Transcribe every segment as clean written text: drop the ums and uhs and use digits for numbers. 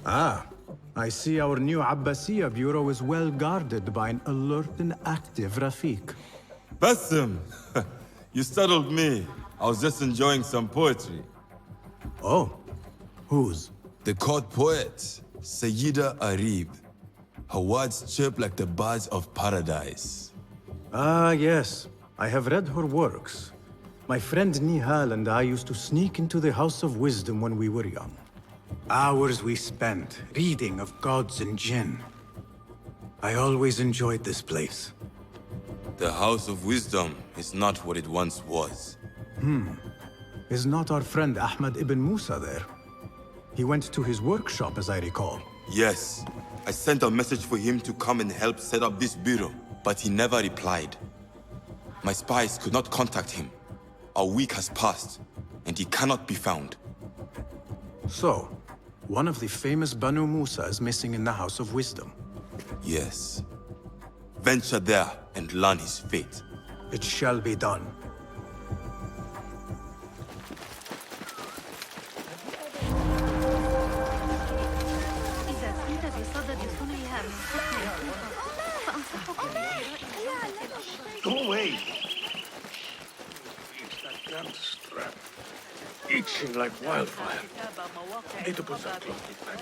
Ah, I see our new Abbasiyya bureau is well guarded by an alert and active Rafiq. Bassem! You startled me. I was just enjoying some poetry. Oh, whose? The court poet, Sayyida Arib. Her words chirp like the birds of paradise. Ah, yes. I have read her works. My friend Nihal and I used to sneak into the House of Wisdom when we were young. Hours we spent reading of gods and jinn. I always enjoyed this place. The House of Wisdom is not what it once was. Is not our friend Ahmad ibn Musa there? He went to his workshop, as I recall. Yes, I sent a message for him to come and help set up this bureau, but he never replied. My spies could not contact him. A week has passed, and he cannot be found. So, one of the famous Banu Musa is missing in the House of Wisdom. Yes. Venture there and learn his fate. It shall be done. Go away. It's that damn strap. Itching like wildfire. Need to put some cloth back.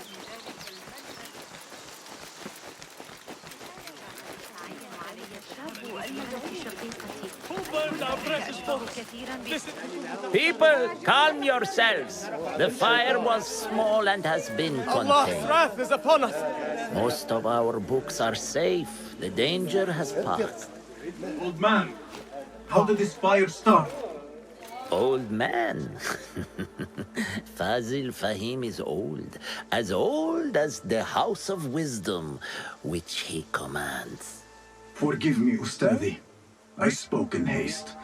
People, calm yourselves. The fire was small and has been Allah's contained. wrath is upon us. Most of our books are safe. The danger has passed. Old man, how did this fire start? Old man. Fazil Fahim is old as the House of Wisdom, which he commands. Forgive me, Ustadi. I spoke in haste.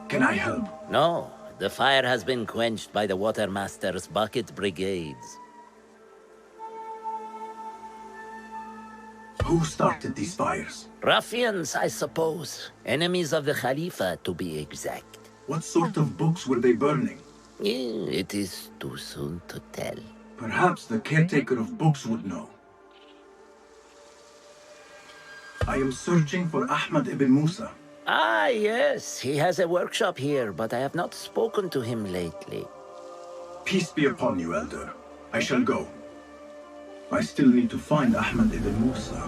Can I help? No, the fire has been quenched by the Watermaster's bucket brigades. Who started these fires? Ruffians, I suppose. Enemies of the Khalifa, to be exact. What sort of books were they burning? It is too soon to tell. Perhaps the caretaker of books would know. I am searching for Ahmad ibn Musa. Ah, yes, he has a workshop here, but I have not spoken to him lately. Peace be upon you, Elder. I shall go. I still need to find Ahmad ibn Musa.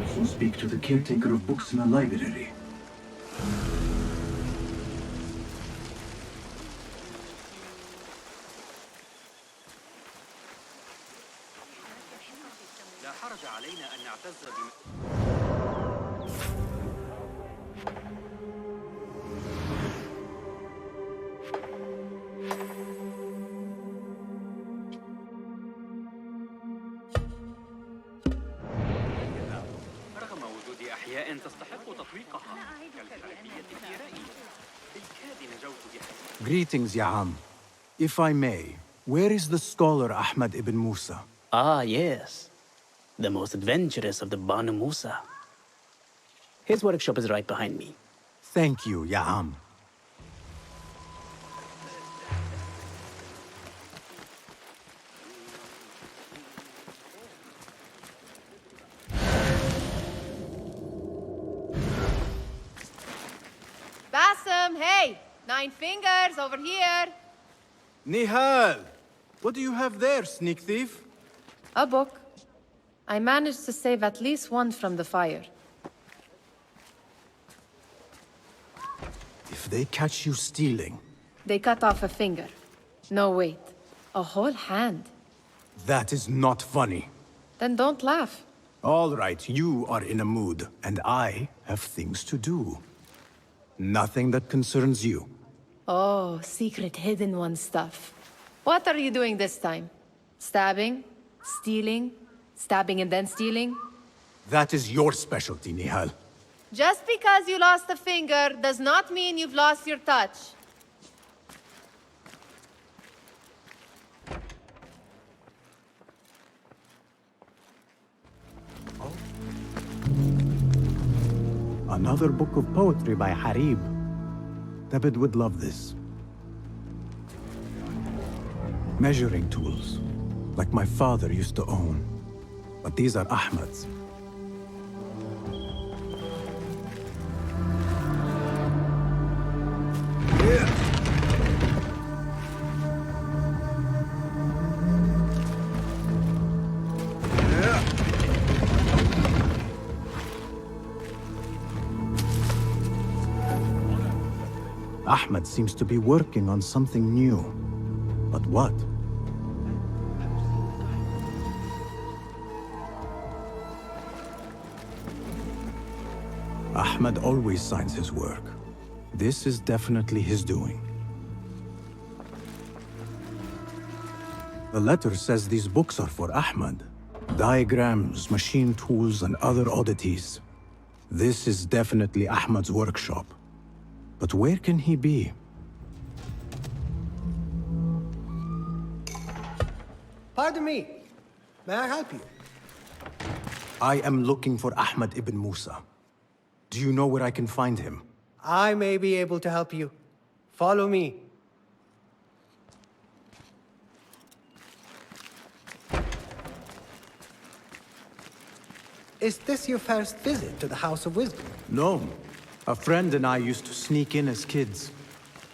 Also speak to the caretaker of books in the library. لا حرج علينا أن نعتز Greetings, Ya'am. If I may, where is the scholar Ahmad ibn Musa? Ah, yes. The most adventurous of the Banu Musa. His workshop is right behind me. Thank you, Ya'am. Bassem, hey! 9 fingers over here. Nihal! What do you have there, sneak thief? A book. I managed to save at least one from the fire. If they catch you stealing, They cut off a finger. No, wait. A whole hand. that is not funny. Then don't laugh. All right, you are in a mood, and I have things to do. Nothing that concerns you. Oh, secret hidden one stuff. What are you doing this time? Stabbing? Stealing? Stabbing and then stealing? That is your specialty, Nihal. Just because you lost a finger does not mean you've lost your touch. Another book of poetry by Harib. David would love this. Measuring tools, like my father used to own. But these are Ahmad's. Ahmad seems to be working on something new. But what? Ahmad always signs his work. This is definitely his doing. The letter says these books are for Ahmad. Diagrams, machine tools, and other oddities. This is definitely Ahmad's workshop. But where can he be? Pardon me. May I help you? I am looking for Ahmad ibn Musa. Do you know where I can find him? I may be able to help you. Follow me. Is this your first visit to the House of Wisdom? No. A friend and I used to sneak in as kids.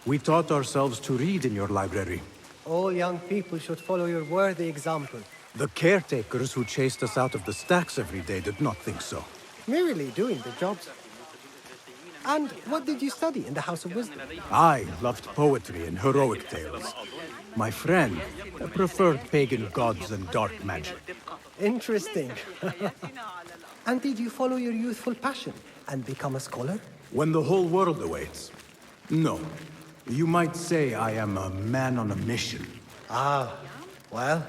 We taught ourselves to read in your library. All young people should follow your worthy example. The caretakers who chased us out of the stacks every day did not think so. Merely doing the jobs. And what did you study in the House of Wisdom? I loved poetry and heroic tales. My friend preferred pagan gods and dark magic. Interesting. And did you follow your youthful passion and become a scholar? When the whole world awaits. No. You might say I am a man on a mission. Ah, well.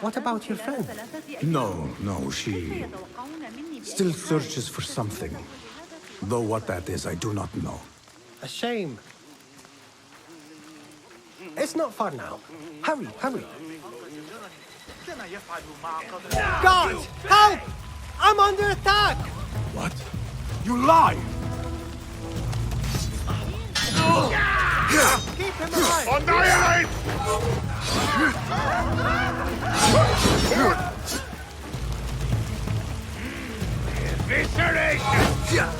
What about your friend? No, she still searches for something. Though what that is, I do not know. A shame. It's not far now. Hurry, hurry. Guards, help! I'm under attack! What? You lie! Keep him alive! Annihilate! Evisceration!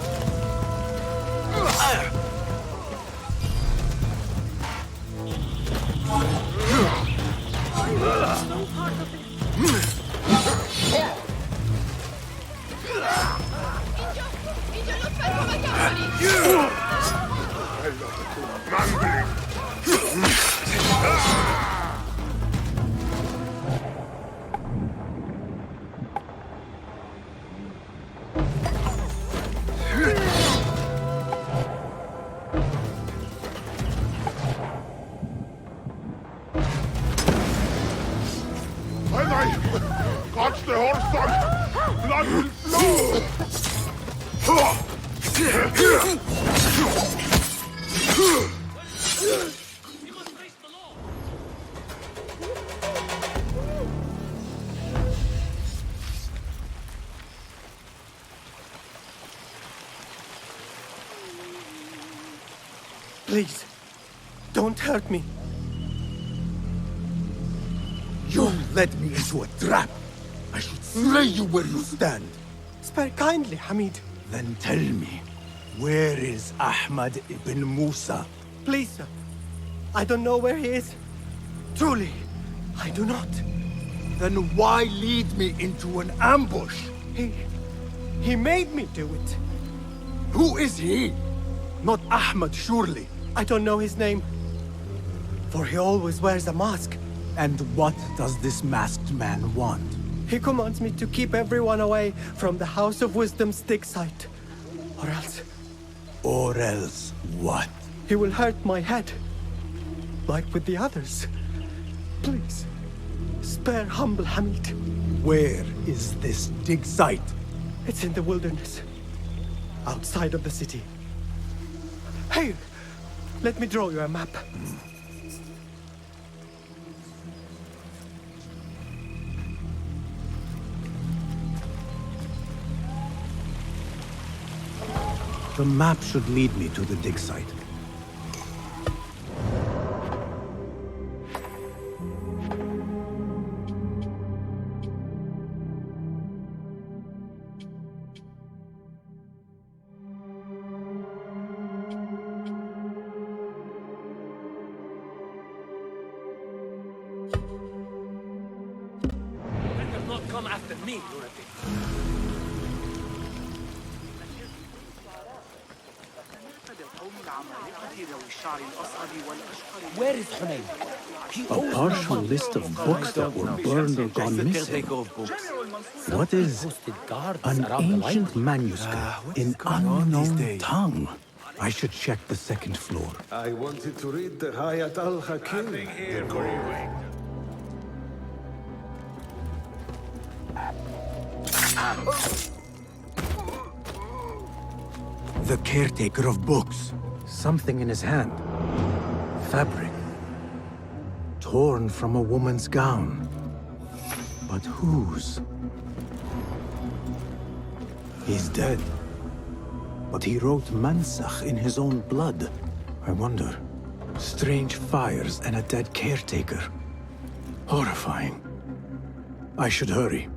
When I catch the horse dog, blood will flow! Please, don't hurt me. You led me into a trap. I should slay you where you stand. Spare kindly, Hamid. Then tell me, where is Ahmad ibn Musa? Please, sir. I don't know where he is. Truly, I do not. Then why lead me into an ambush? He made me do it. Who is he? Not Ahmad, surely. I don't know his name. For he always wears a mask. And what does this masked man want? He commands me to keep everyone away from the House of Wisdom's dig site. Or else, Or else what? he will hurt my head. Like with the others. Please, spare humble Hamid. Where is this dig site? It's in the wilderness. Outside of the city. Hey, let me draw you a map. The map should lead me to the dig site. Better not come after me, lunatic. Where is Hunayn? A partial list of books that were burned or gone missing. What is an ancient manuscript in unknown tongue? I should check the second floor. I wanted to read the Hayat al-Hakim. The caretaker of books. Something in his hand. Fabric. Torn from a woman's gown. But whose? He's dead. But he wrote Mansakh in his own blood. I wonder. Strange fires and a dead caretaker. Horrifying. I should hurry.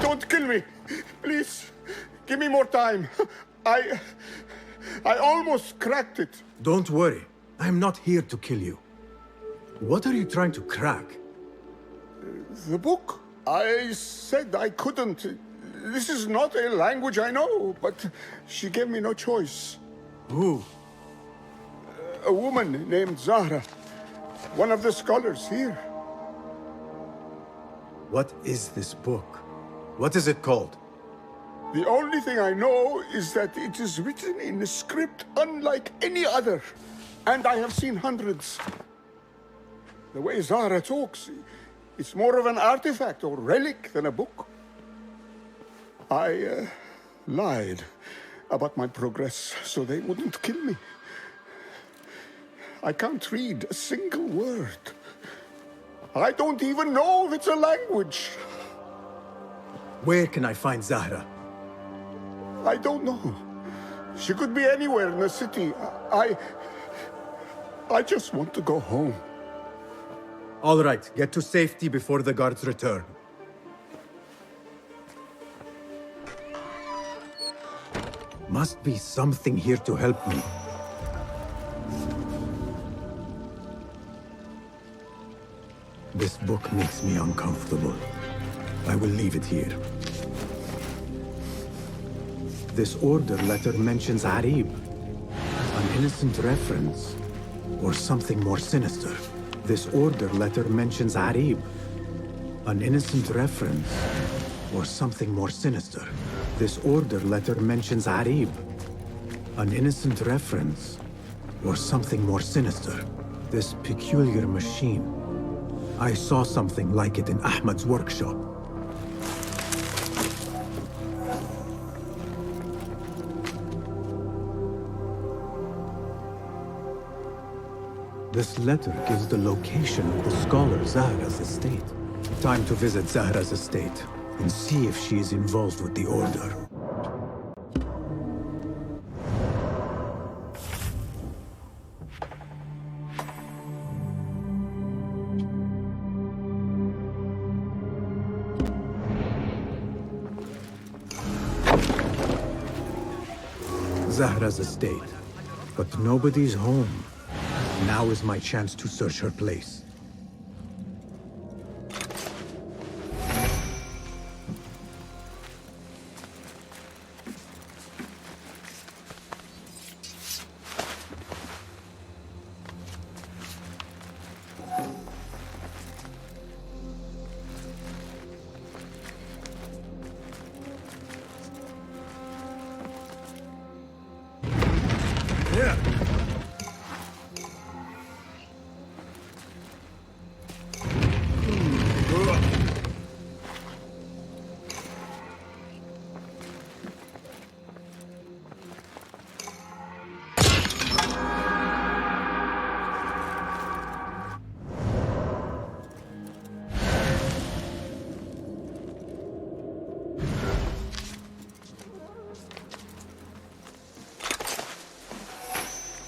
Don't kill me. Please, give me more time. I almost cracked it. Don't worry. I'm not here to kill you. What are you trying to crack? The book? I said I couldn't. This is not a language I know, but she gave me no choice. Who? A woman named Zahra. One of the scholars here. What is this book? What is it called? The only thing I know is that it is written in a script unlike any other. And I have seen hundreds. The way Zahra talks, it's more of an artifact or relic than a book. I lied about my progress so they wouldn't kill me. I can't read a single word. I don't even know if it's a language. Where can I find Zahra? I don't know. She could be anywhere in the city. I just want to go home. All right, get to safety before the guards return. Must be something here to help me. This book makes me uncomfortable. I will leave it here. This order letter mentions Arib. An innocent reference. Or something more sinister. This order letter mentions Arib. An innocent reference. Or something more sinister. This order letter mentions Arib. An innocent reference. Or something more sinister. This peculiar machine. I saw something like it in Ahmad's workshop. This letter gives the location of the scholar Zahra's estate. Time to visit Zahra's estate and see if she is involved with the Order. Zahra's estate, but nobody's home. Now is my chance to search her place.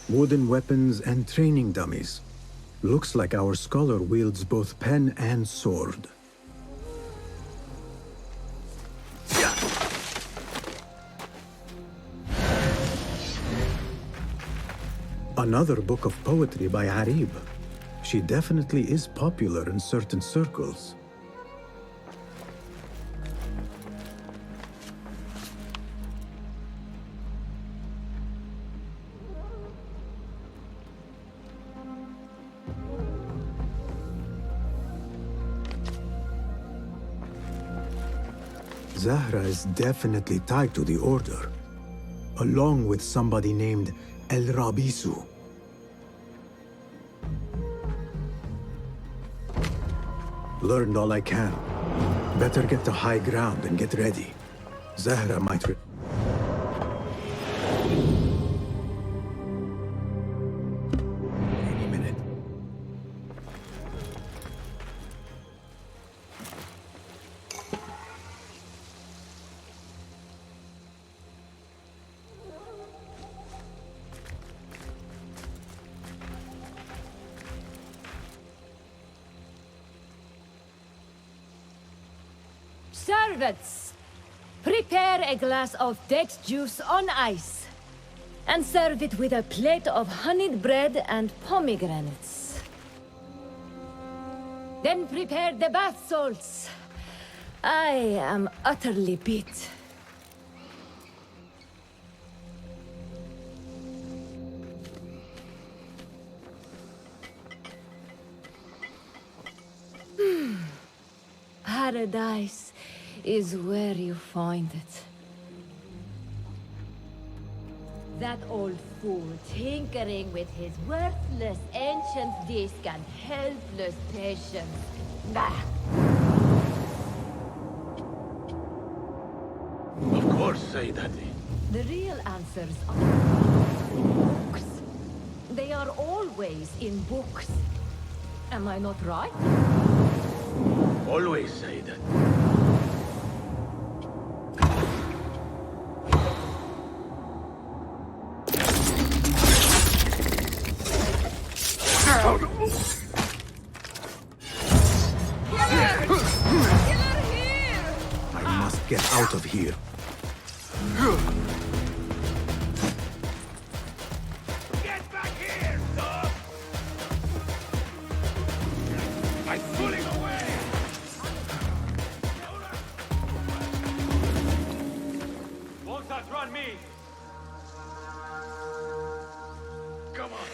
Wooden weapons and training dummies. Looks like our scholar wields both pen and sword. Another book of poetry by Arib. She definitely is popular in certain circles. Zahra is definitely tied to the Order, along with somebody named El Rabisu. Learned all I can. Better get to high ground and get ready. Zahra might... Any minute. Servants, prepare a glass of date juice on ice, and serve it with a plate of honeyed bread and pomegranates. Then prepare the bath salts. I am utterly beat. Paradise is where you find it. That old fool tinkering with his worthless ancient disc and helpless patience. Bah! Of course, Sayyidati. The real answers are in books. They are always in books. Am I not right? Always, Sayyidati. I must get out of here. Get back here, dog! I'm pulling away! Won't outrun me! Come on!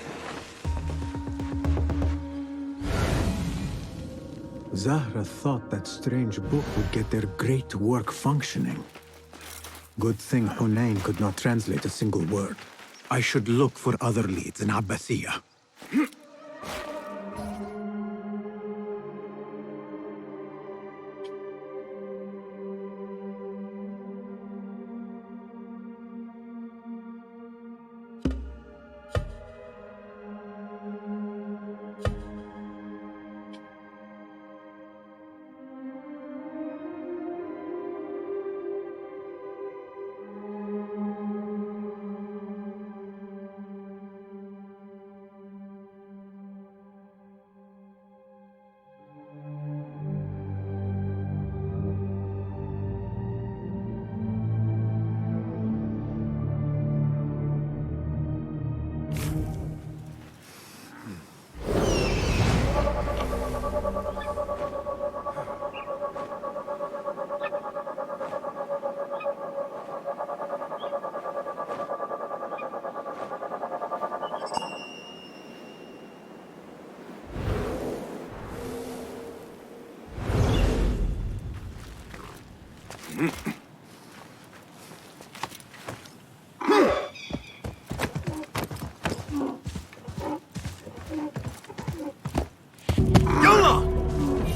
Zahra thought that strange book would get their great work functioning. Good thing Hunayn could not translate a single word. I should look for other leads in Abbasiyah.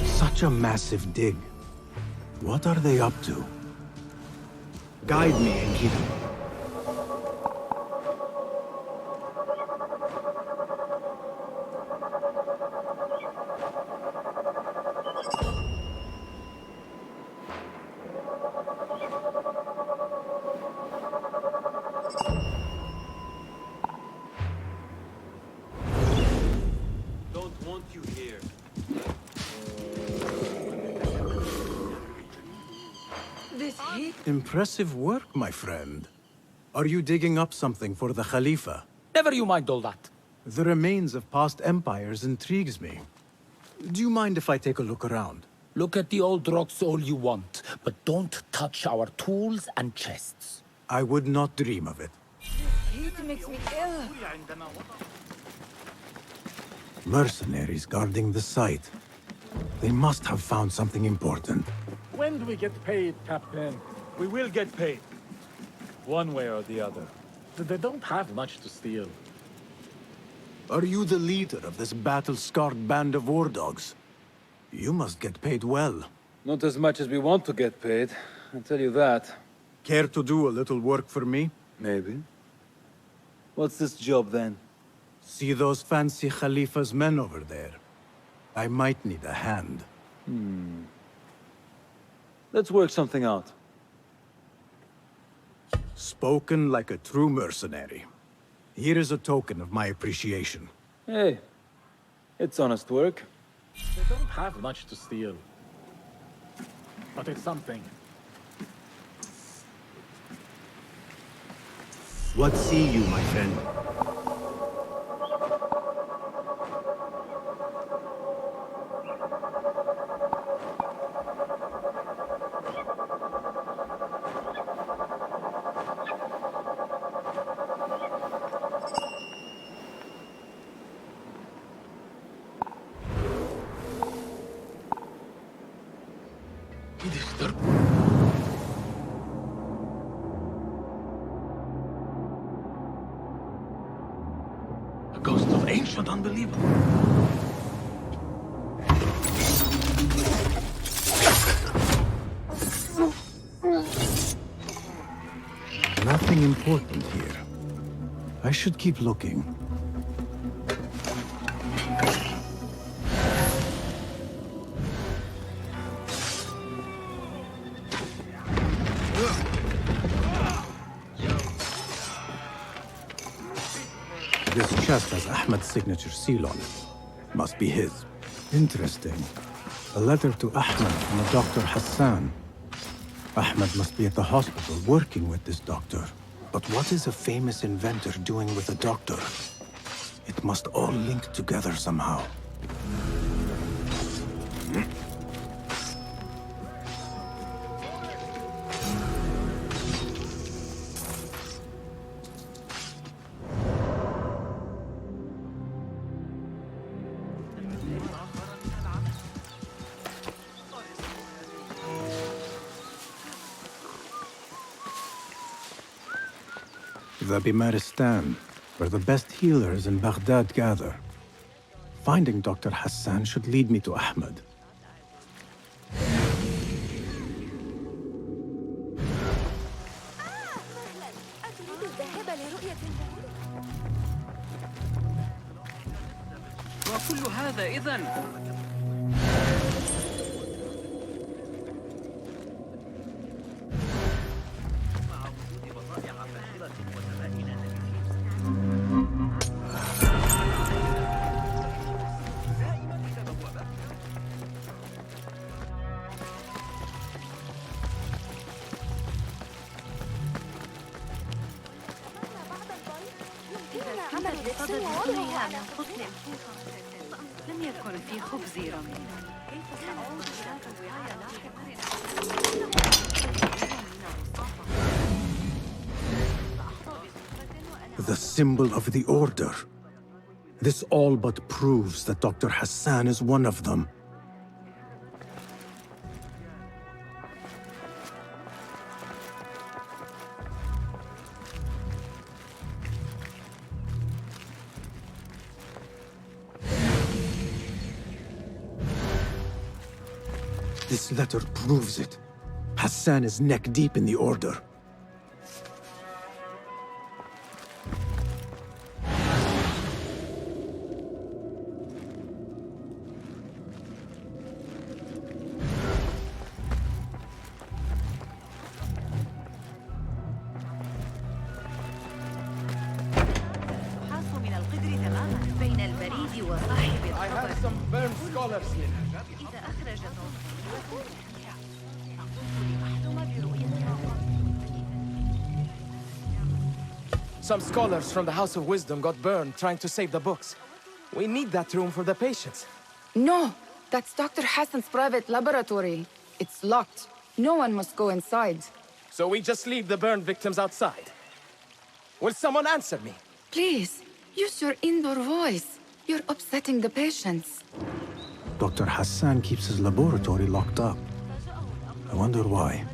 Such a massive dig. What are they up to? Guide me, Enkidu. Don't want you here. This heat? Impressive work, my friend. Are you digging up something for the Khalifa? Never you mind all that. The remains of past empires intrigues me. Do you mind if I take a look around? Look at the old rocks all you want, but don't touch our tools and chests. I would not dream of it. Heat makes me ill. Mercenaries guarding the site. They must have found something important. When do we get paid, Captain? We will get paid. One way or the other. They don't have much to steal. Are you the leader of this battle-scarred band of war dogs? You must get paid well. Not as much as we want to get paid, I'll tell you that. Care to do a little work for me? Maybe. What's this job then? See those fancy Khalifa's men over there? I might need a hand. Let's work something out. Spoken like a true mercenary. Here is a token of my appreciation. Hey, it's honest work. They don't have much to steal. But it's something. What see you, my friend? A ghost of ancient unbeliever. Nothing important here. I should keep looking. This chest has Ahmed's signature seal on it. Must be his. Interesting. A letter to Ahmed from a Dr. Hassan. Ahmed must be at the hospital working with this doctor. But what is a famous inventor doing with a doctor? It must all link together somehow. The Bimaristan, where the best healers in Baghdad gather. Finding Dr. Hassan should lead me to Ahmed. وكل هذا إذن لم يكن في خبزي رمي. The symbol of the Order. This all but proves that Dr. Hassan is one of them. This letter proves it. Hassan is neck deep in the Order. I have some burned scholars here. Some scholars from the House of Wisdom got burned trying to save the books. We need that room for the patients. No, that's Dr. Hassan's private laboratory. It's locked. No one must go inside. So we just leave the burned victims outside. Will someone answer me? Please, use your indoor voice. You're upsetting the patients. Dr. Hassan keeps his laboratory locked up. I wonder why.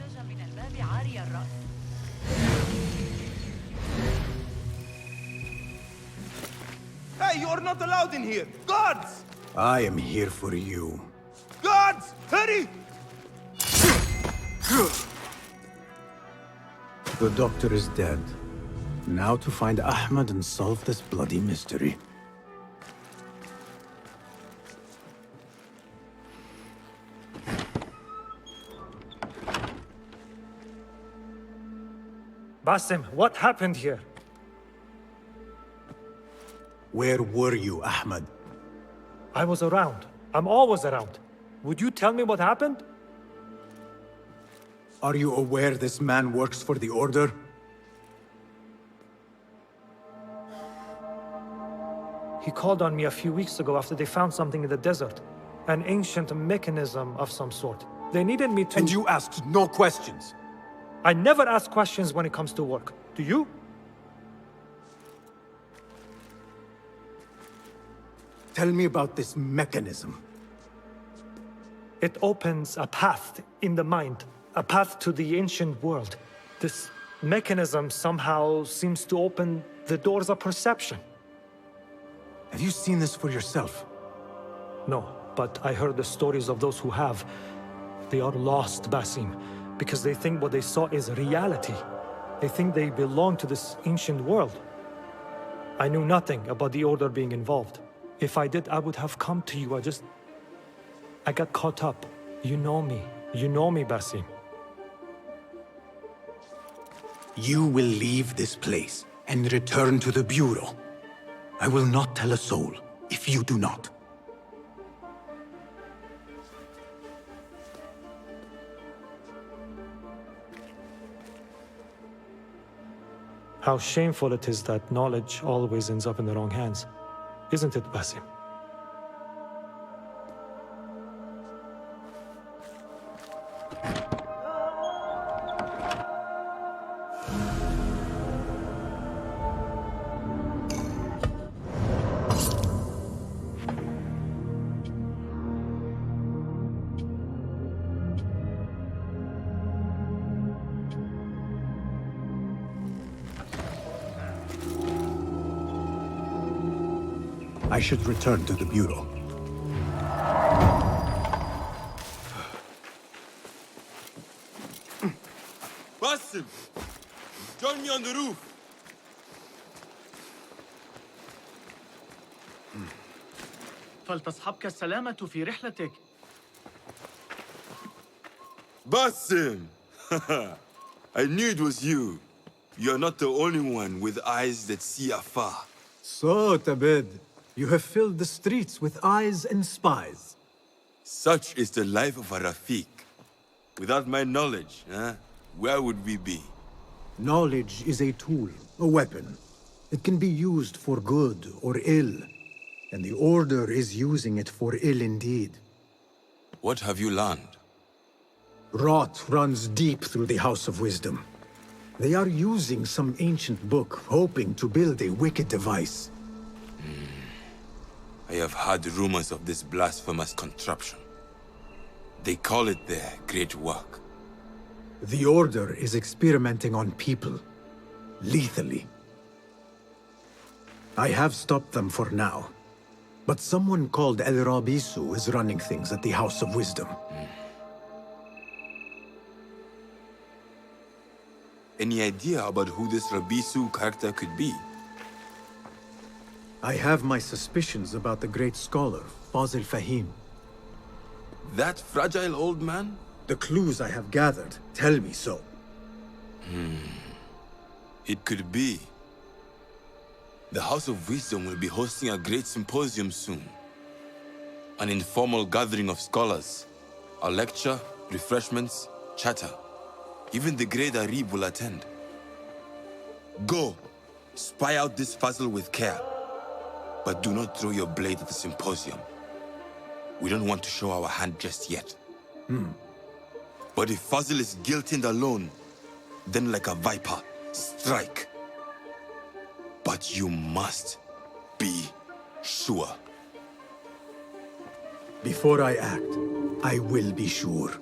Hey, you're not allowed in here! Guards! I am here for you. Guards! Hurry! The doctor is dead. Now to find Ahmed and solve this bloody mystery. Basim, what happened here? Where were you, Ahmed? I was around. I'm always around. Would you tell me what happened? Are you aware this man works for the Order? He called on me a few weeks ago after they found something in the desert. An ancient mechanism of some sort. They needed me to— And you asked no questions? I never ask questions when it comes to work. Do you? Tell me about this mechanism. It opens a path in the mind, a path to the ancient world. This mechanism somehow seems to open the doors of perception. Have you seen this for yourself? No, but I heard the stories of those who have. They are lost, Basim, because they think what they saw is reality. They think they belong to this ancient world. I knew nothing about the Order being involved. If I did, I would have come to you. I got caught up. You know me. You know me, Basim. You will leave this place and return to the Bureau. I will not tell a soul if you do not. How shameful it is that knowledge always ends up in the wrong hands. Isn't it, Basim? I should return to the Bureau. Basim! Join me on the roof! فلتصحبك السلامة في رحلتك. Basim! I knew it was you. You're not the only one with eyes that see afar. So, Tabid, you have filled the streets with eyes and spies. Such is the life of a Rafiq. Without my knowledge, where would we be? Knowledge is a tool, a weapon. It can be used for good or ill. And the Order is using it for ill indeed. What have you learned? Rot runs deep through the House of Wisdom. They are using some ancient book, hoping to build a wicked device. I have heard rumors of this blasphemous contraption. They call it their great work. The Order is experimenting on people, lethally. I have stopped them for now. But someone called El Rabisu is running things at the House of Wisdom. Any idea about who this Rabisu character could be? I have my suspicions about the great scholar, Fazil Fahim. That fragile old man? The clues I have gathered tell me so. It could be. The House of Wisdom will be hosting a great symposium soon. An informal gathering of scholars. A lecture, refreshments, chatter. Even the great Arib will attend. Go, spy out this Fazil with care. But do not throw your blade at the symposium. We don't want to show our hand just yet. But if Fazil is guilty and alone, then like a viper, strike. But you must be sure. Before I act, I will be sure.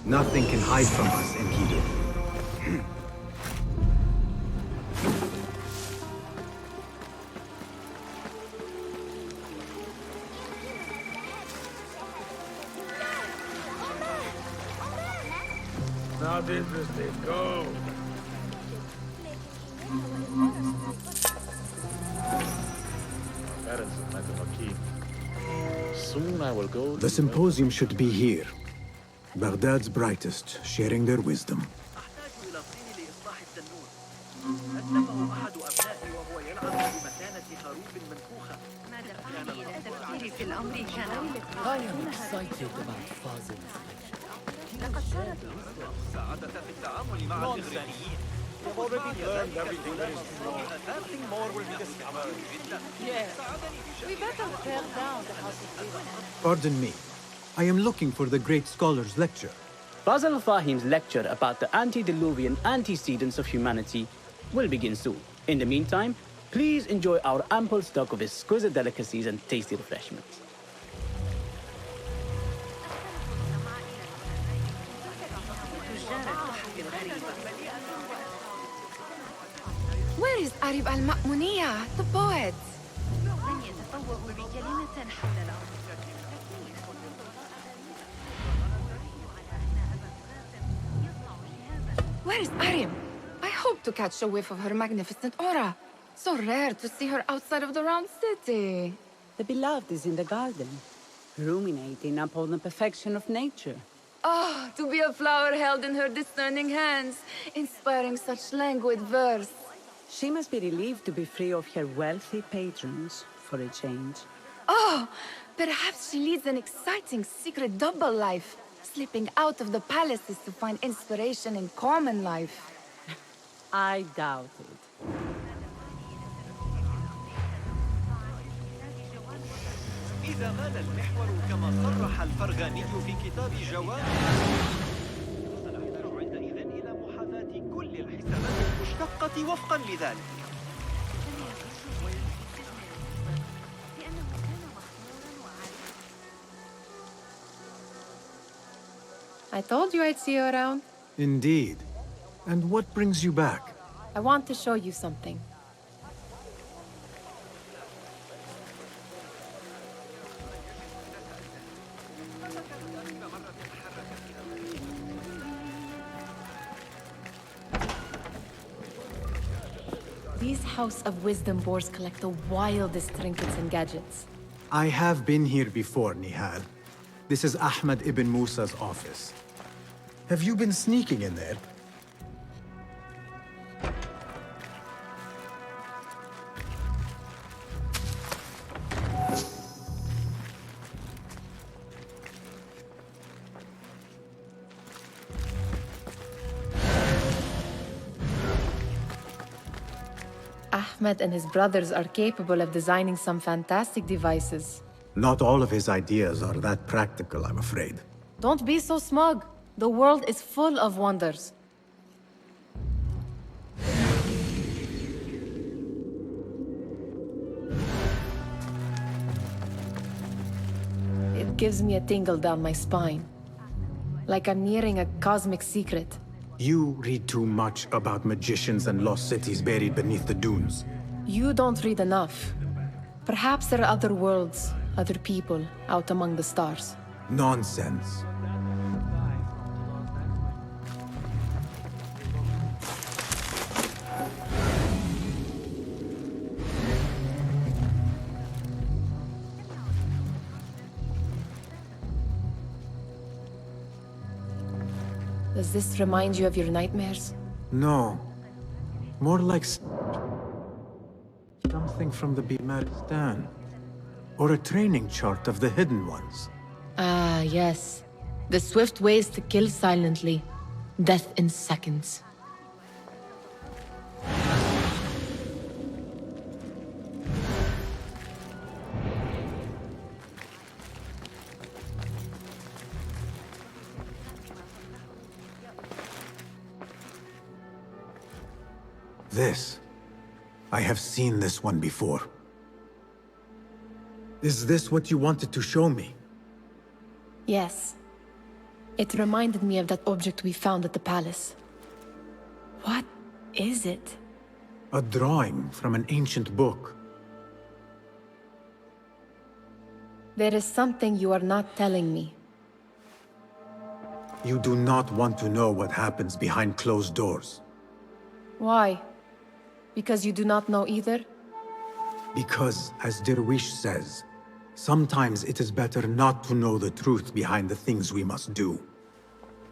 Nothing can hide from us, Enkidu. Not interested. Go. Parents of Madam Hakim. Soon I will go. The symposium should be here. Baghdad's brightest, sharing their wisdom. I am excited about Fazil's I've already learned everything there is to know. Nothing more will be discovered. Yes. We better tear down the House of Wisdom. Pardon me. I am looking for the great scholar's lecture. Fazil Fahim's lecture about the antediluvian antecedents of humanity will begin soon. In the meantime, please enjoy our ample stock of exquisite delicacies and tasty refreshments. Where is Arib al-Ma'muniya, the poet? Where is Arib? I hope to catch a whiff of her magnificent aura. So rare to see her outside of the round city. The beloved is in the garden, ruminating upon the perfection of nature. Oh, to be a flower held in her discerning hands, inspiring such languid verse. She must be relieved to be free of her wealthy patrons, for a change. Oh, perhaps she leads an exciting secret double life, slipping out of the palaces to find inspiration in common life. I doubt it. إذا مال المحور كما صرح الفرغاني في كتاب جواب سنحتاج عندئذ إلى محاذاة كل الحسابات المشتقة وفقا لذلك. I told you I'd see you around. Indeed. And what brings you back? I want to show you something. These House of Wisdom boars collect the wildest trinkets and gadgets. I have been here before, Nihal. This is Ahmed ibn Musa's office. Have you been sneaking in there? Ahmed and his brothers are capable of designing some fantastic devices. Not all of his ideas are that practical, I'm afraid. Don't be so smug. The world is full of wonders. It gives me a tingle down my spine. Like I'm nearing a cosmic secret. You read too much about magicians and lost cities buried beneath the dunes. You don't read enough. Perhaps there are other worlds, other people, out among the stars. Nonsense. Does this remind you of your nightmares? No. More like something from the Bimaristan. Or a training chart of the Hidden Ones. Ah, yes. The swift ways to kill silently. Death in seconds. This. I have seen this one before. Is this what you wanted to show me? Yes. It reminded me of that object we found at the palace. What is it? A drawing from an ancient book. There is something you are not telling me. You do not want to know what happens behind closed doors. Why? Because you do not know either? Because, as Derwish says, sometimes it is better not to know the truth behind the things we must do.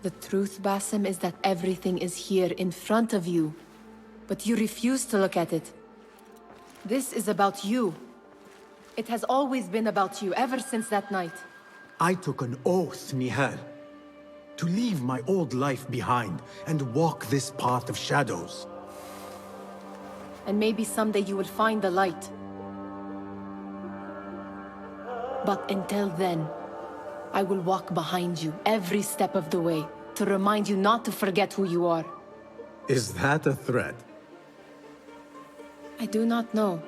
The truth, Basim, is that everything is here in front of you. But you refuse to look at it. This is about you. It has always been about you, ever since that night. I took an oath, Nihal, to leave my old life behind and walk this path of shadows. And maybe someday you will find the light. But until then, I will walk behind you every step of the way to remind you not to forget who you are. Is that a threat? I do not know.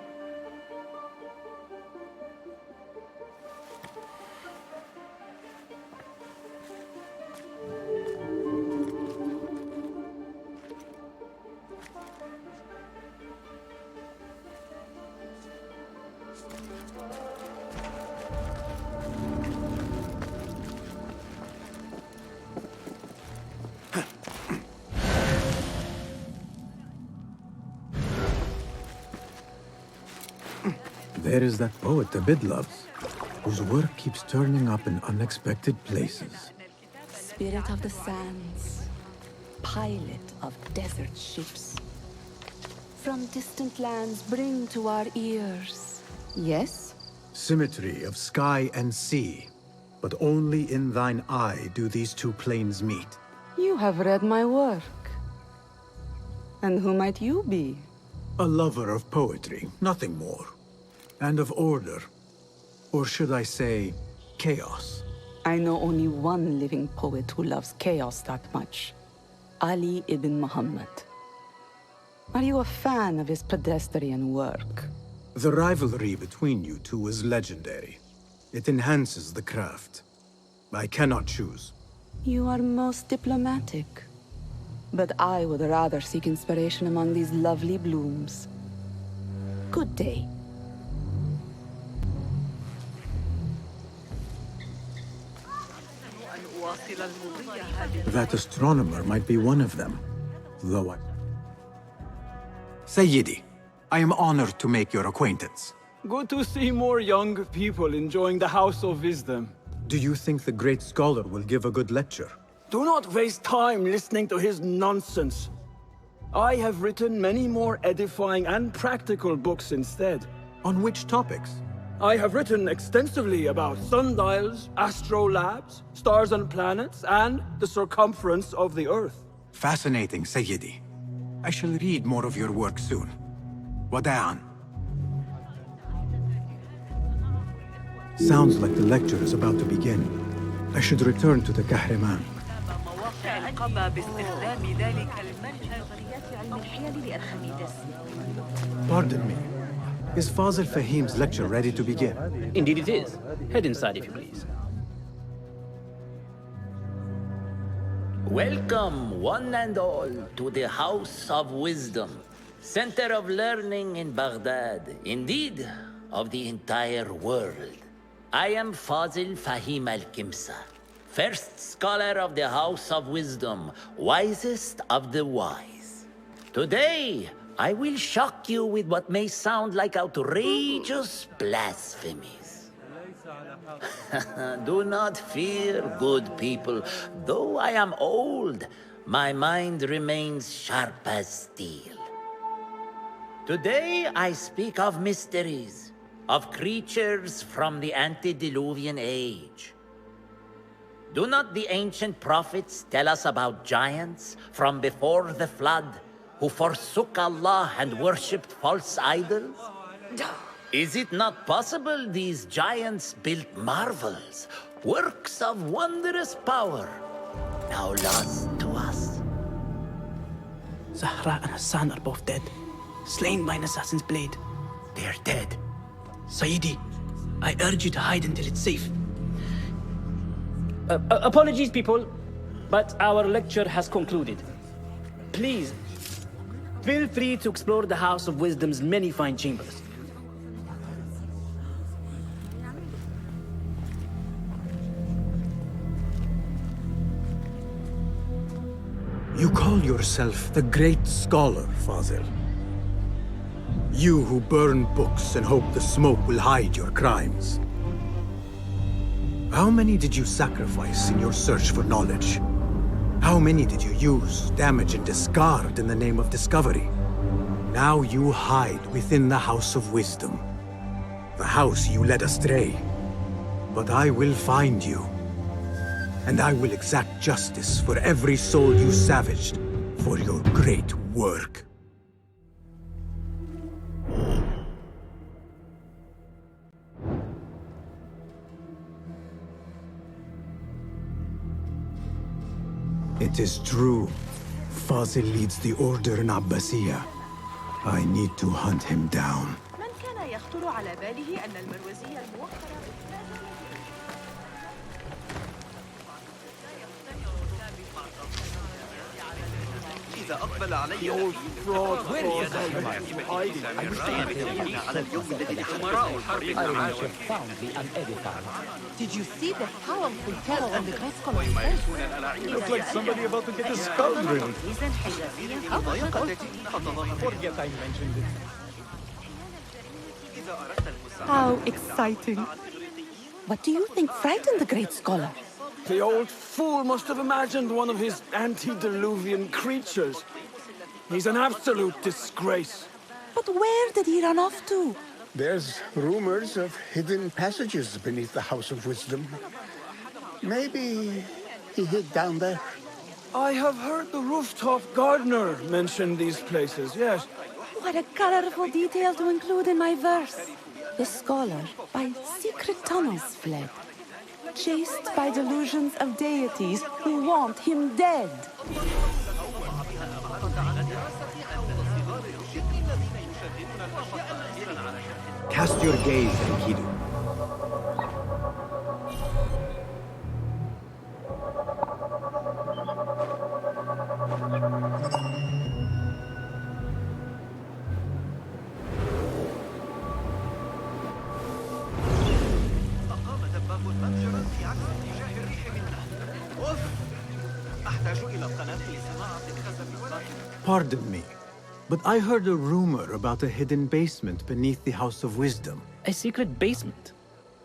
There is that poet Abid loves, whose work keeps turning up in unexpected places. Spirit of the sands, pilot of desert ships. From distant lands bring to our ears. Yes? Symmetry of sky and sea, but only in thine eye do these two planes meet. You have read my work. And who might you be? A lover of poetry, nothing more. And of order. Or should I say, chaos. I know only one living poet who loves chaos that much. Ali ibn Muhammad. Are you a fan of his pedestrian work? The rivalry between you two is legendary. It enhances the craft. I cannot choose. You are most diplomatic. But I would rather seek inspiration among these lovely blooms. Good day. That astronomer might be one of them, though I... Sayyidi, I am honored to make your acquaintance. Good to see more young people enjoying the House of Wisdom. Do you think the great scholar will give a good lecture? Do not waste time listening to his nonsense. I have written many more edifying and practical books instead. On which topics? I have written extensively about sundials, astrolabes, stars and planets, and the circumference of the Earth. Fascinating, Sayyidi. I shall read more of your work soon. Wada'an. Sounds like the lecture is about to begin. I should return to the Kahraman. Pardon me. Is Fazil Fahim's lecture ready to begin? Indeed it is. Head inside if you please. Welcome, one and all, to the House of Wisdom, center of learning in Baghdad, indeed, of the entire world. I am Fazil Fahim al-Kimsa, first scholar of the House of Wisdom, wisest of the wise. Today, I will shock you with what may sound like outrageous blasphemies. Do not fear, good people. Though I am old, my mind remains sharp as steel. Today, I speak of mysteries, of creatures from the antediluvian age. Do not the ancient prophets tell us about giants from before the flood who forsook Allah and worshipped false idols? Is it not possible these giants built marvels, works of wondrous power, now lost to us? Zahra and Hassan are both dead, slain by an assassin's blade. They are dead. Sayyidi, I urge you to hide until it's safe. Apologies, people, but our lecture has concluded. Please, feel free to explore the House of Wisdom's many fine chambers. You call yourself the great scholar, Fazil. You who burn books and hope the smoke will hide your crimes. How many did you sacrifice in your search for knowledge? How many did you use, damage, and discard in the name of discovery? Now you hide within the House of Wisdom. The house you led astray. But I will find you. And I will exact justice for every soul you savaged for your great work. It is true. Fazil leads the order in Abbasiyah. I need to hunt him down. من كان يخطر على باله أن المروزية الموقرة إذا أقبل علي old fraud hiding. على اليوم الذي أمراء الحرب المعاون. Did you see the powerful terror on the great scholar? It looks like somebody about to get his skull driven. Forget I mentioned it. How exciting. What do you think frightened the great scholar? The old fool must have imagined one of his antediluvian creatures. He's an absolute disgrace. But where did he run off to? There's rumors of hidden passages beneath the House of Wisdom. Maybe he hid down there. I have heard the rooftop gardener mention these places, yes. What a colorful detail to include in my verse. The scholar by secret tunnels fled, chased by delusions of deities who want him dead. Cast your gaze, Enkidu. تحتاج إلى القناة لصناعة الخزف الباطن. Pardon me, but I heard a rumor about a hidden basement beneath the House of Wisdom. A secret basement?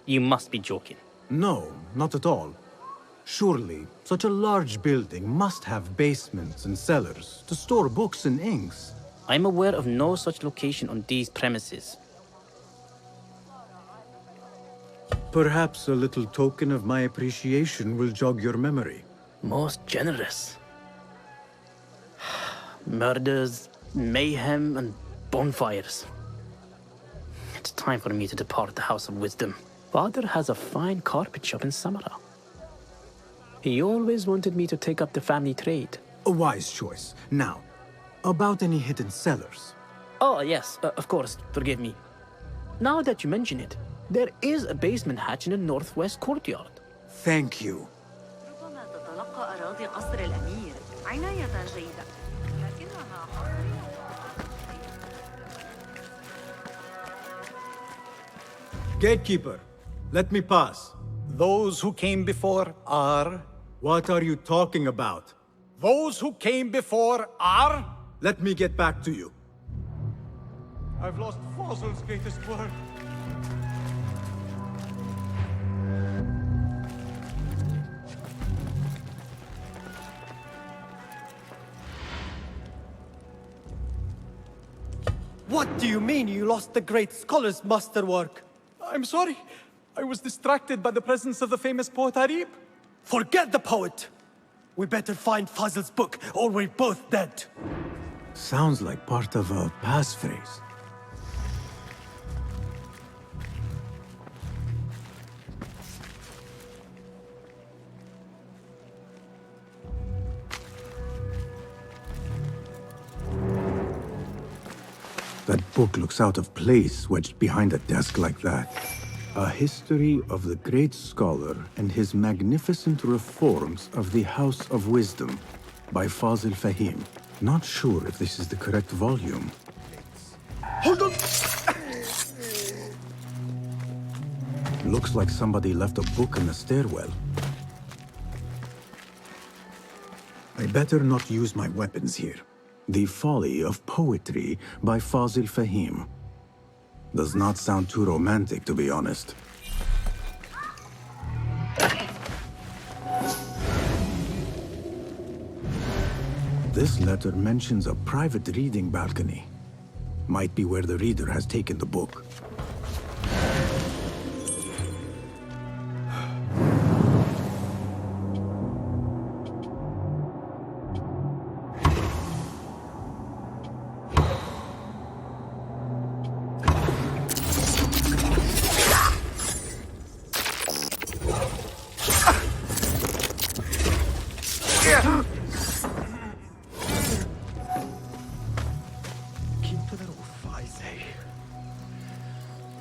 You must be joking. No, not at all. Surely, such a large building must have basements and cellars to store books and inks. I'm aware of no such location on these premises. Perhaps a little token of my appreciation will jog your memory. Most generous. Murders, mayhem, and bonfires. It's time for me to depart the House of Wisdom. Father has a fine carpet shop in Samara. He always wanted me to take up the family trade. A wise choice. Now, about any hidden cellars. Oh, yes, of course, forgive me. Now that you mention it, there is a basement hatch in the northwest courtyard. Thank you. Gatekeeper, let me pass. Those who came before are... What are you talking about? Those who came before are... Let me get back to you. I've lost Fazl's greatest word. What do you mean you lost the great scholar's masterwork? I'm sorry. I was distracted by the presence of the famous poet Harib. Forget the poet! We better find Fazl's book, or we're both dead. Sounds like part of a passphrase. That book looks out of place, wedged behind a desk like that. A history of the great scholar and his magnificent reforms of the House of Wisdom by Fazl Fahim. Not sure if this is the correct volume. Hold on! Looks like somebody left a book in the stairwell. I better not use my weapons here. The Folly of Poetry by Fazl Fahim. Does not sound too romantic, to be honest. This letter mentions a private reading balcony. Might be where the reader has taken the book.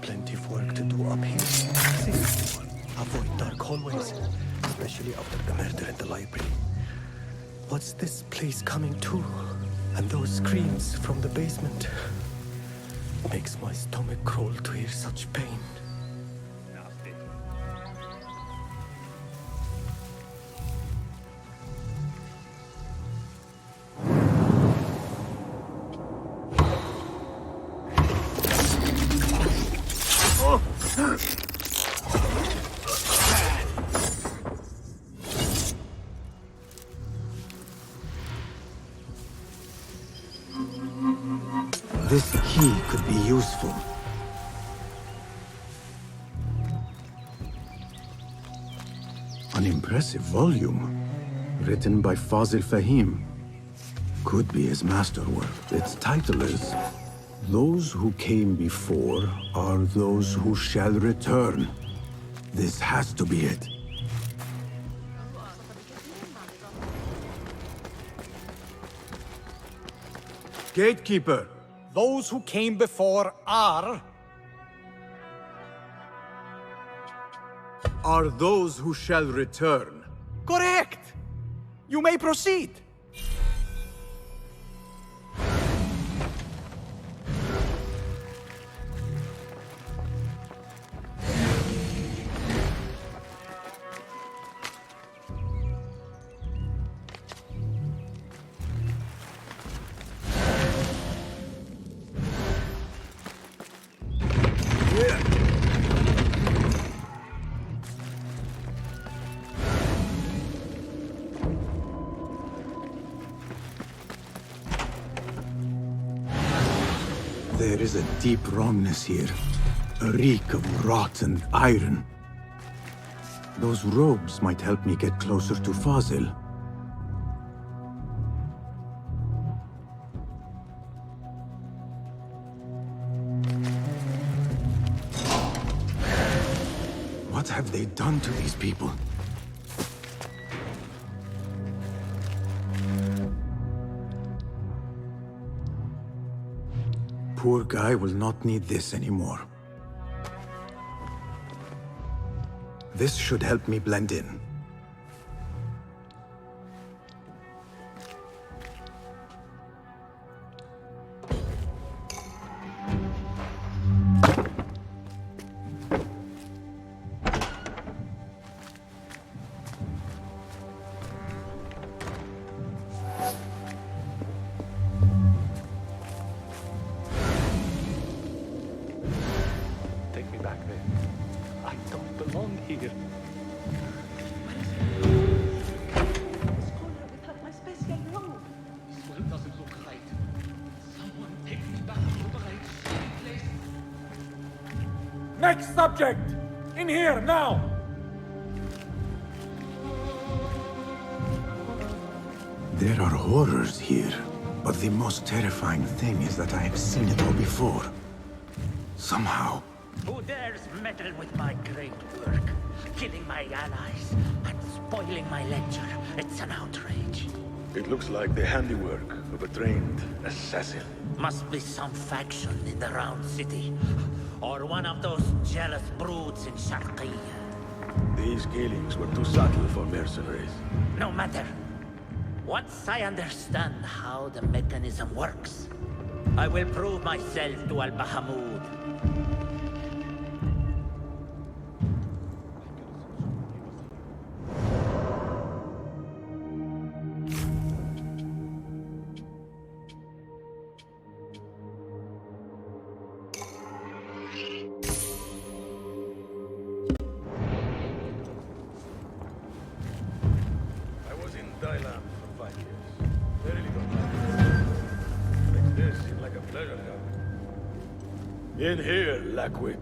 Plenty of work to do up here. Avoid dark hallways, especially after the murder in the library. What's this place coming to? And those screams from the basement. Makes my stomach crawl to hear such pain. This key could be useful. An impressive volume, written by Fazl Fahim. Could be his masterwork. Its title is, Those Who Came Before Are Those Who Shall Return. This has to be it. Gatekeeper! Those who came before are those who shall return. correct. You may proceed. There is a deep wrongness here. A reek of rot and iron. Those robes might help me get closer to Fazil. What have they done to these people? Poor guy will not need this anymore. This should help me blend in. Take me back there. I don't belong here. My special robe. This world doesn't look right. Someone take me back to the right place. Next subject! In here, now! There are horrors here, but the most terrifying thing is that I have seen it all before. Somehow. Who dares meddle with my great work? Killing my allies and spoiling my lecture. It's an outrage. It looks like the handiwork of a trained assassin. Must be some faction in the Round City. Or one of those jealous broods in Sharqiyya. These killings were too subtle for mercenaries. No matter. Once I understand how the mechanism works, I will prove myself to Al-Bahamud. I was in Thailand for 5 years. Very little time. Makes this seem like a pleasure garden. In here, Lackwit.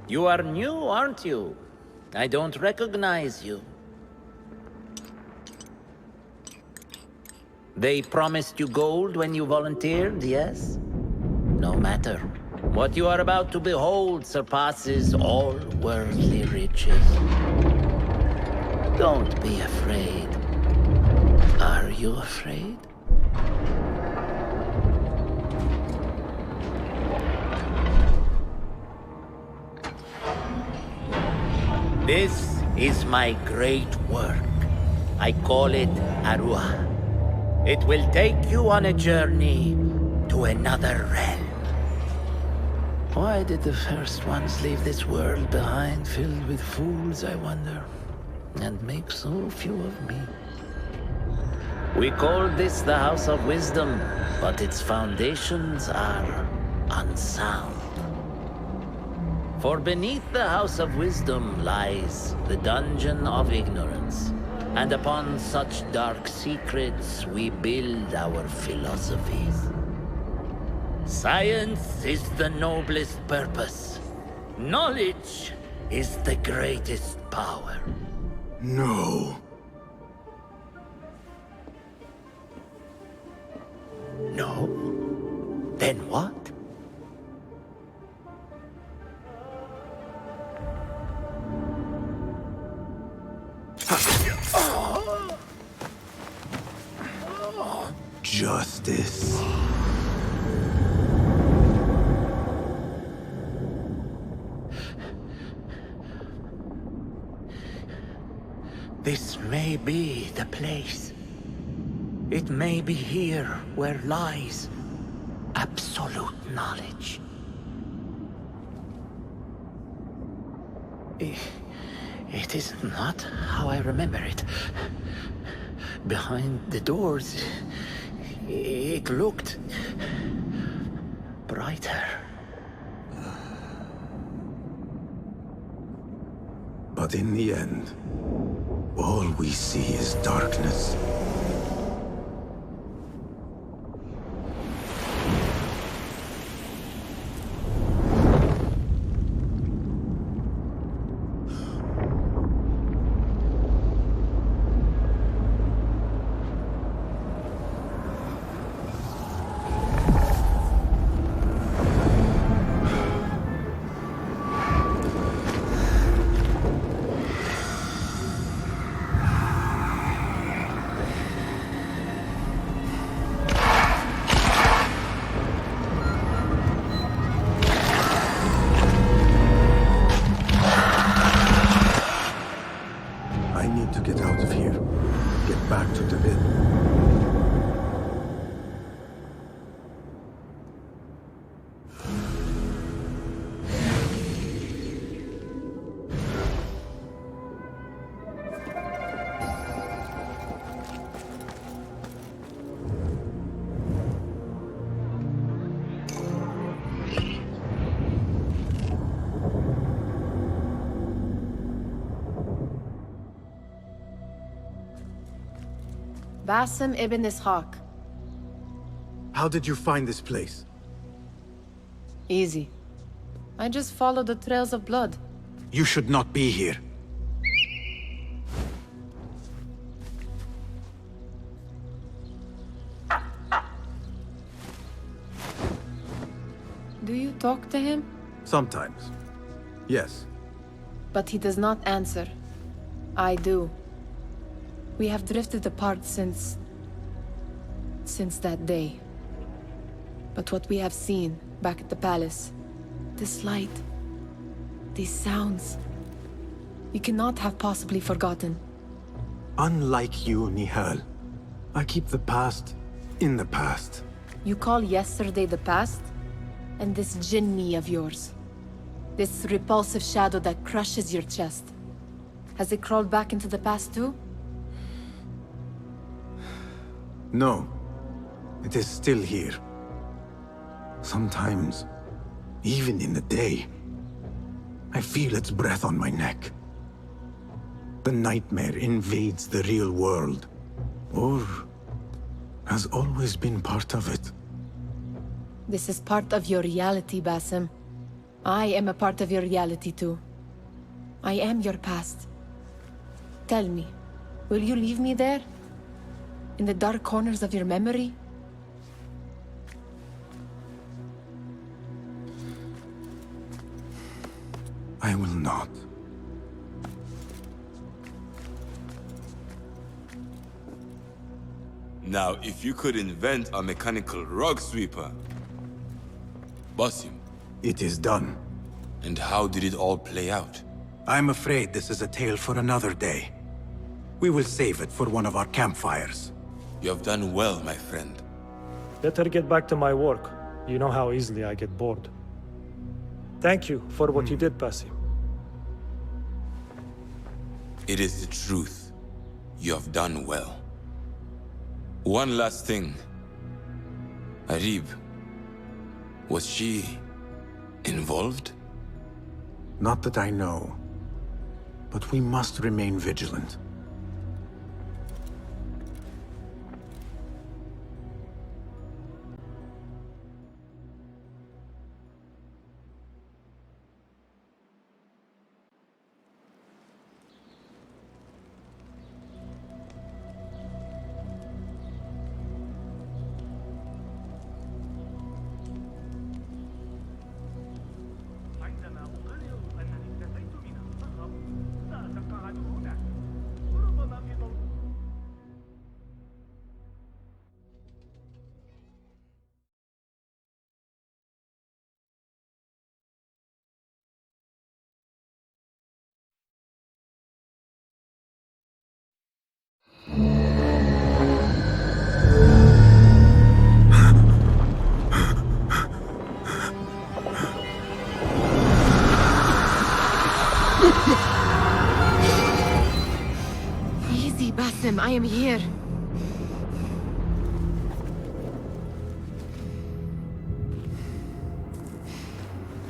You are new, aren't you? I don't recognize you. They promised you gold when you volunteered, yes? No matter. What you are about to behold surpasses all worldly riches. Don't be afraid. Are you afraid? This is my great work. I call it Arua. It will take you on a journey to another realm. Why did the first ones leave this world behind filled with fools, I wonder, and make so few of me? We call this the House of Wisdom, but its foundations are unsound. For beneath the House of Wisdom lies the Dungeon of Ignorance, and upon such dark secrets we build our philosophies. Science is the noblest purpose. Knowledge is the greatest power. No. No? Then what? Justice. This may be the place. It may be here where lies absolute knowledge. It is not how I remember it. Behind the doors It looked brighter. But in the end, all we see is darkness. I need to get out of here. Get back to David. Basim ibn Ishaq. How did you find this place? Easy. I just followed the trails of blood. You should not be here. Do you talk to him? Sometimes. Yes. But he does not answer. I do. We have drifted apart since that day. But what we have seen back at the palace, this light, these sounds, we cannot have possibly forgotten. Unlike you, Nihal, I keep the past in the past. You call yesterday the past? And this jinni of yours, this repulsive shadow that crushes your chest, has it crawled back into the past too? No. It is still here. Sometimes, even in the day, I feel its breath on my neck. The nightmare invades the real world, or has always been part of it. This is part of your reality, Basim. I am a part of your reality too. I am your past. Tell me, will you leave me there? In the dark corners of your memory? I will not. Now, if you could invent a mechanical rug sweeper, Basim. It is done. And how did it all play out? I'm afraid this is a tale for another day. We will save it for one of our campfires. You have done well, my friend. Better get back to my work. You know how easily I get bored. Thank you for what you did, Basim. It is the truth. You have done well. One last thing. Arib, was she involved? Not that I know. But we must remain vigilant. Easy, Basim, I am here.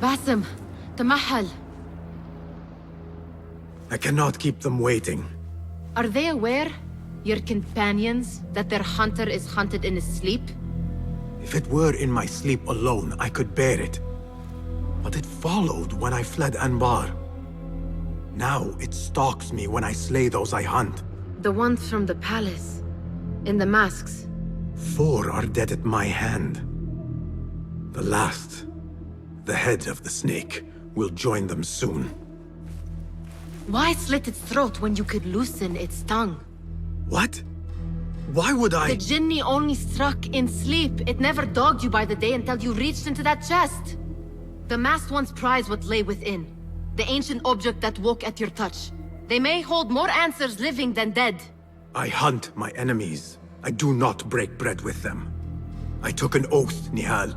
Basim, Tamahal. I cannot keep them waiting. Are they aware, your companions, that their hunter is hunted in his sleep? If it were in my sleep alone, I could bear it. But it followed when I fled Anbar. Now it stalks me when I slay those I hunt. The ones from the palace, in the masks. 4 are dead at my hand. The last, the head of the snake, will join them soon. Why slit its throat when you could loosen its tongue? What? Why would I? The Jinni only struck in sleep. It never dogged you by the day until you reached into that chest. The masked ones prize what lay within. The ancient object that woke at your touch. They may hold more answers living than dead. I hunt my enemies. I do not break bread with them. I took an oath, Nihal.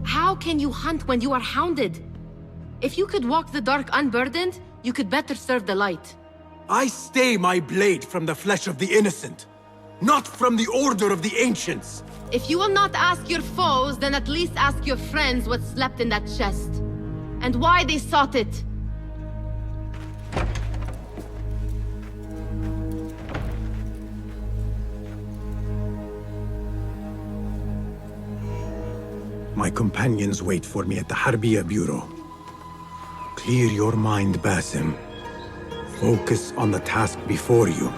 How can you hunt when you are hounded? If you could walk the dark unburdened, you could better serve the light. I stay my blade from the flesh of the innocent, not from the order of the ancients. If you will not ask your foes, then at least ask your friends what slept in that chest. And why they sought it. My companions wait for me at the Harbiya Bureau. Clear your mind, Basim. Focus on the task before you.